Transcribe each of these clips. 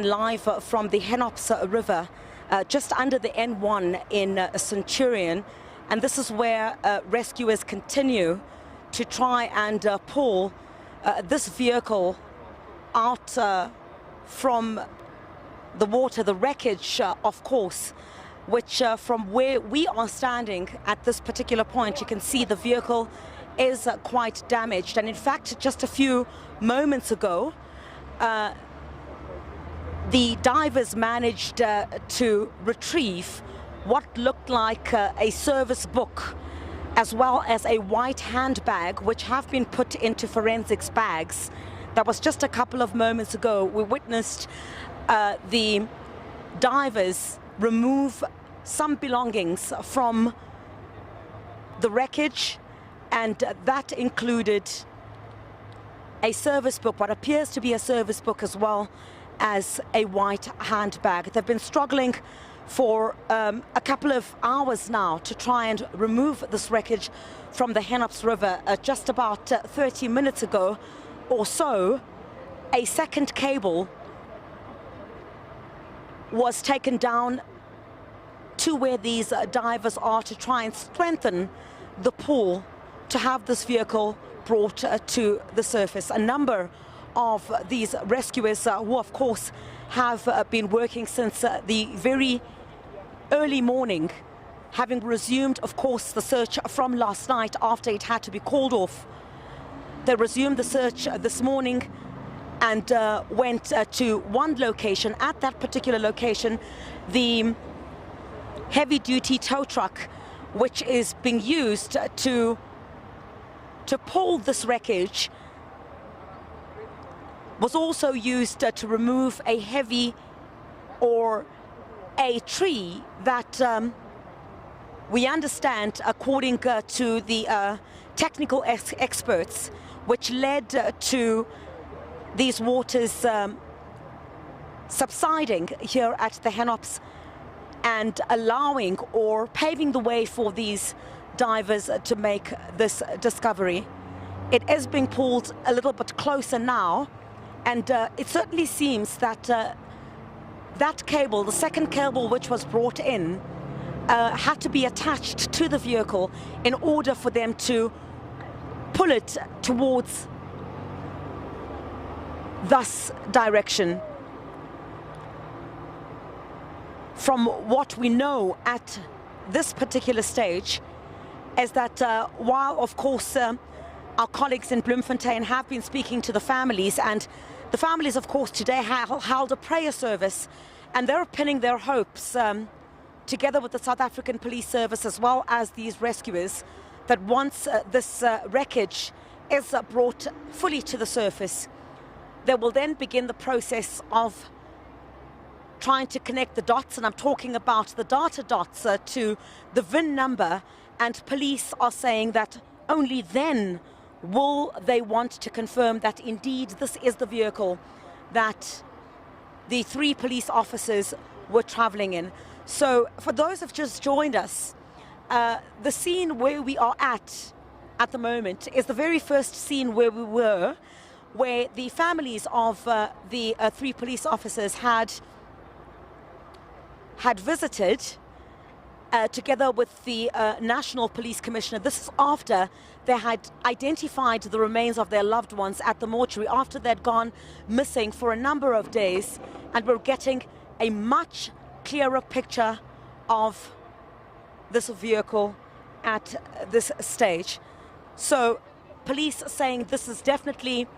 live from the Henops River, just under the N1 in Centurion, and this is where rescuers continue to try and pull this vehicle out from the water, the wreckage, of course, which from where we are standing at this particular point, you can see the vehicle is quite damaged. And in fact, just a few moments ago, the divers managed to retrieve what looked like a service book, as well as a white handbag, which have been put into forensics bags. That was just a couple of moments ago. We witnessed the divers remove some belongings from the wreckage, and that included a service book, what appears to be a service book, as well as a white handbag. They've been struggling for a couple of hours now to try and remove this wreckage from the Henops River. Just about 30 minutes ago or so, a second cable was taken down to where these divers are to try and strengthen the pull to have this vehicle brought to the surface. A number of these rescuers who of course have been working since the very early morning, having resumed of course the search from last night after it had to be called off. They resumed the search this morning and went to one location. At that particular location, the heavy-duty tow truck, which is being used to pull this wreckage, was also used to remove a heavy or a tree that we understand, according to the technical experts, which led to these waters subsiding here at the Henops and allowing or paving the way for these divers to make this discovery. It is being pulled a little bit closer now, and it certainly seems that that cable, the second cable which was brought in, had to be attached to the vehicle in order for them to pull it towards this direction. From what we know at this particular stage is that while of course our colleagues in Bloemfontein have been speaking to the families, and the families of course today held a prayer service, and they're pinning their hopes together with the South African Police Service as well as these rescuers, that once this wreckage is brought fully to the surface, they will then begin the process of trying to connect the dots, and I'm talking about the data dots to the VIN number, and police are saying that only then will they want to confirm that indeed this is the vehicle that the 3 police officers were traveling in. So for those who've just joined us, the scene where we are at the moment is the very first scene where we were, where the families of the 3 police officers had visited together with the National Police Commissioner. This is after they had identified the remains of their loved ones at the mortuary, after they'd gone missing for a number of days, and we're getting a much clearer picture of this vehicle at this stage. So police are saying this is definitely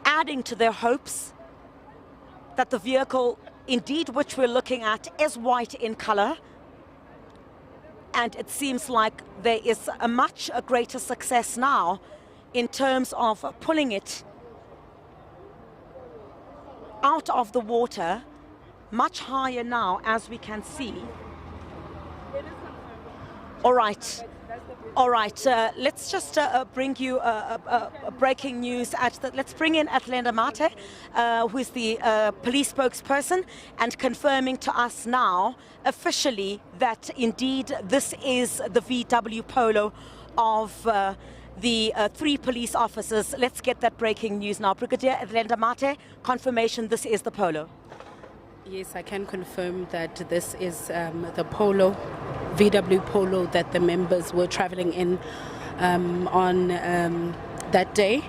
adding to their hopes that the vehicle indeed which we're looking at is white in color, and it seems like there is a much greater success now in terms of pulling it out of the water, much higher now, as we can see. All right. All right, let's just bring you breaking news. Let's bring in Athlenda Mathe, who is the police spokesperson, and confirming to us now officially that indeed this is the VW Polo of the 3 police officers. Let's get that breaking news now. Brigadier Athlenda Mathe, confirmation this is the Polo. Yes, I can confirm that this is the Polo, VW Polo that the members were traveling in on that day.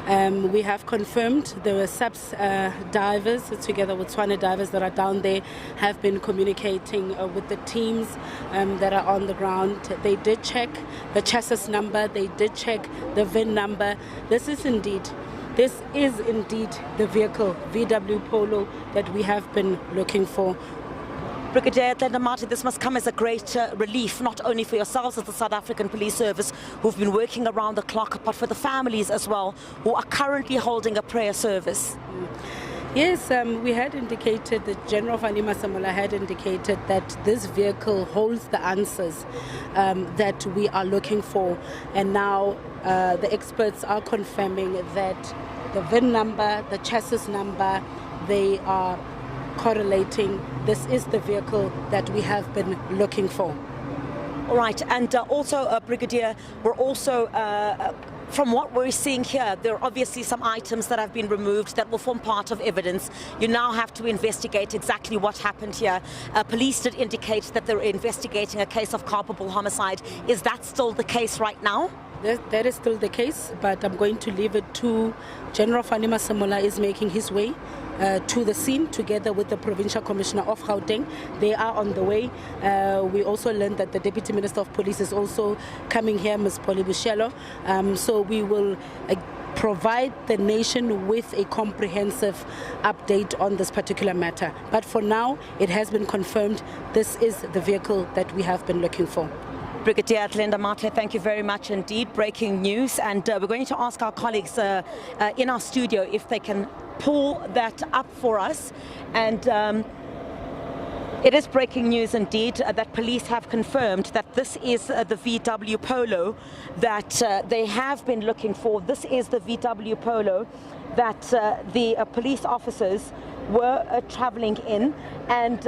We have confirmed the SABC divers, together with Swane divers that are down there, have been communicating with the teams that are on the ground. They did check the chassis number, they did check the VIN number. This is indeed the vehicle, VW Polo, that we have been looking for. Brigadier Athlenda Mathe, this must come as a great relief, not only for yourselves as the South African Police Service, who've been working around the clock, but for the families as well, who are currently holding a prayer service. Yes, we had indicated, the General Fani Masemola had indicated that this vehicle holds the answers that we are looking for. And now the experts are confirming that the VIN number, the chassis number, they are correlating. This is the vehicle that we have been looking for. All right, and also, Brigadier, we're also, from what we're seeing here, there are obviously some items that have been removed that will form part of evidence. You now have to investigate exactly what happened here. Police did indicate that they're investigating a case of culpable homicide. Is that still the case right now? That is still the case, but I'm going to leave it to General Fani Masemola is making his way to the scene together with the Provincial Commissioner of Gauteng. They are on the way. We also learned that the Deputy Minister of Police is also coming here, Ms. Polly Bushelo. So we will provide the nation with a comprehensive update on this particular matter. But for now, it has been confirmed this is the vehicle that we have been looking for. Brigadier Athlenda Mathe, thank you very much indeed. Breaking news, and we're going to ask our colleagues in our studio if they can pull that up for us. And it is breaking news indeed that police have confirmed that this is the VW Polo that they have been looking for. This is the VW Polo that the police officers were traveling in, and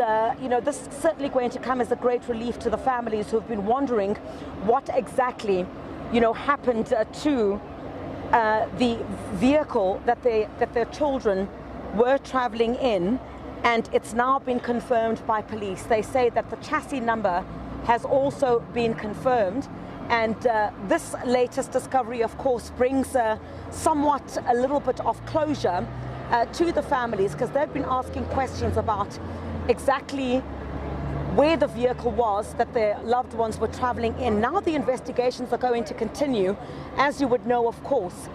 this is certainly going to come as a great relief to the families who've been wondering what exactly happened to the vehicle that their children were traveling in. And it's now been confirmed by police. They say that the chassis number has also been confirmed. And this latest discovery, of course, brings somewhat a little bit of closure to the families, because they've been asking questions about exactly where the vehicle was that their loved ones were traveling in. Now the investigations are going to continue. As you would know, of course,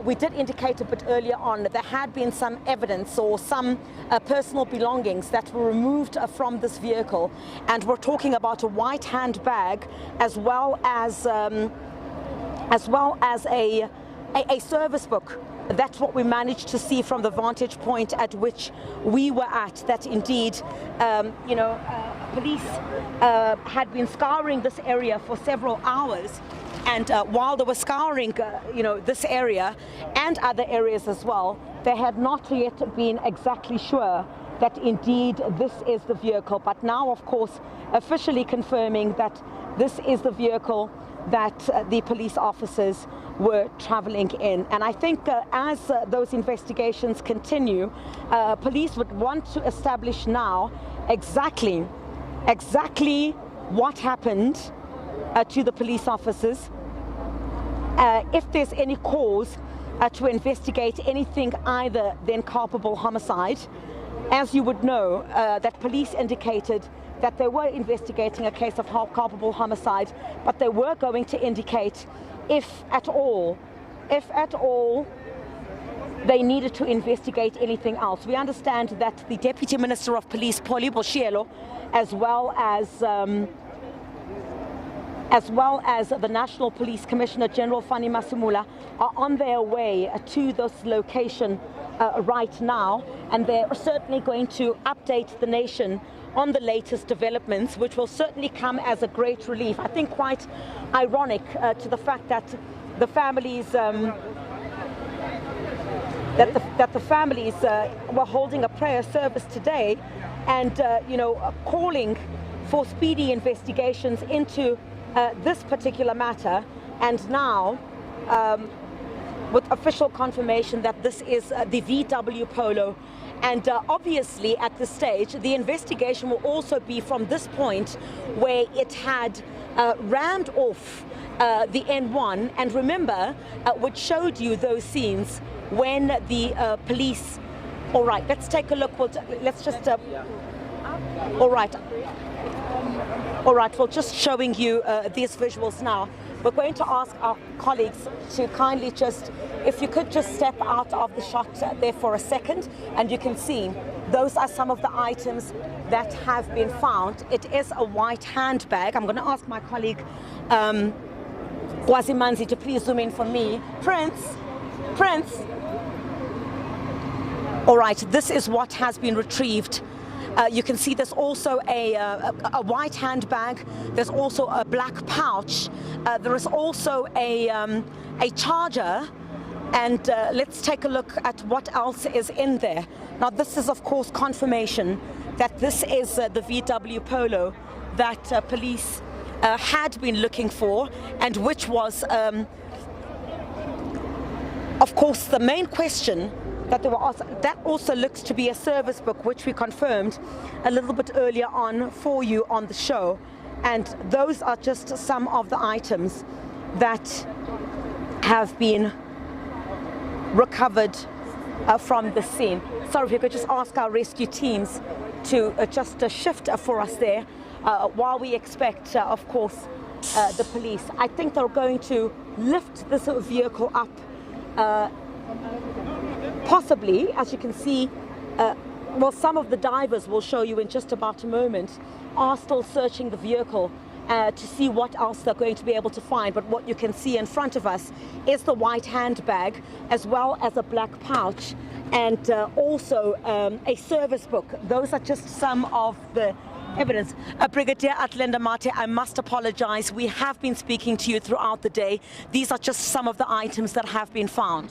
we did indicate a bit earlier on that there had been some evidence or some personal belongings that were removed from this vehicle, and we're talking about a white handbag as well as a service book. That's what we managed to see from the vantage point at which we were at, that indeed, police had been scouring this area for several hours. And while they were scouring, this area and other areas as well, they had not yet been exactly sure that indeed this is the vehicle. But now, of course, officially confirming that this is the vehicle that the police officers were traveling in. And I think as those investigations continue, police would want to establish now exactly what happened to the police officers, if there's any cause to investigate anything other than culpable homicide. As you would know, that police indicated that they were investigating a case of culpable homicide, but they were going to indicate if at all, they needed to investigate anything else. We understand that the Deputy Minister of Police, Polly Bushelo, as well as the National Police Commissioner, General Fani Masemola, are on their way to this location right now, and they're certainly going to update the nation on the latest developments, which will certainly come as a great relief. I think quite ironic to the fact that the families were holding a prayer service today, and calling for speedy investigations into this particular matter, and now with official confirmation that this is the VW Polo. And obviously at this stage, the investigation will also be from this point where it had rammed off the N1. And remember, which showed you those scenes when the police... All right, let's take a look. Let's just... All right, well, just showing you these visuals now. We're going to ask our colleagues to kindly just, if you could just step out of the shot there for a second, and you can see those are some of the items that have been found. It is a white handbag. I'm going to ask my colleague Kwazimanzi to please zoom in for me. Prince. All right, this is what has been retrieved. You can see there's also a white handbag. There's also a black pouch. There is also a charger. And let's take a look at what else is in there. Now, this is, of course, confirmation that this is the VW Polo that police had been looking for, and which was, of course, the main question that they were asked. That also looks to be a service book, which we confirmed a little bit earlier on for you on the show. And those are just some of the items that have been recovered from the scene. Sorry, if you could just ask our rescue teams to just shift for us there while we expect, of course, the police. I think they're going to lift this vehicle up. Possibly, as you can see, well, some of the divers will show you in just about a moment are still searching the vehicle to see what else they're going to be able to find. But what you can see in front of us is the white handbag, as well as a black pouch, and also a service book. Those are just some of the evidence. Brigadier Athlenda Mathe, I must apologize. We have been speaking to you throughout the day. These are just some of the items that have been found.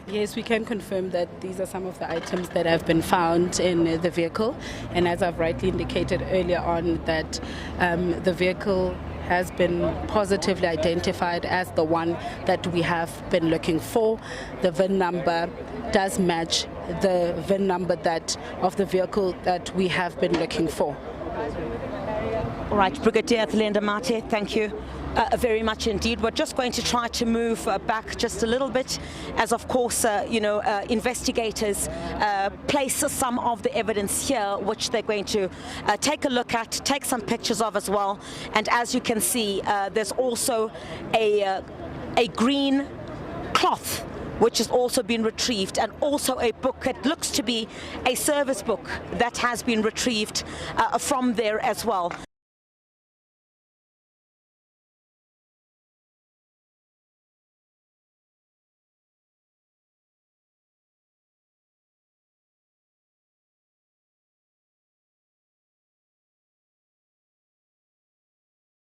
Yes, we can confirm that these are some of the items that have been found in the vehicle. And as I've rightly indicated earlier on, that the vehicle has been positively identified as the one that we have been looking for. The VIN number does match the VIN number of the vehicle that we have been looking for. All right, Brigadier Athlenda Mathe, thank you very much indeed. We're just going to try to move back just a little bit, as of course, investigators place some of the evidence here, which they're going to take a look at, take some pictures of as well. And as you can see, there's also a green cloth which has also been retrieved, and also a book. It looks to be a service book that has been retrieved from there as well.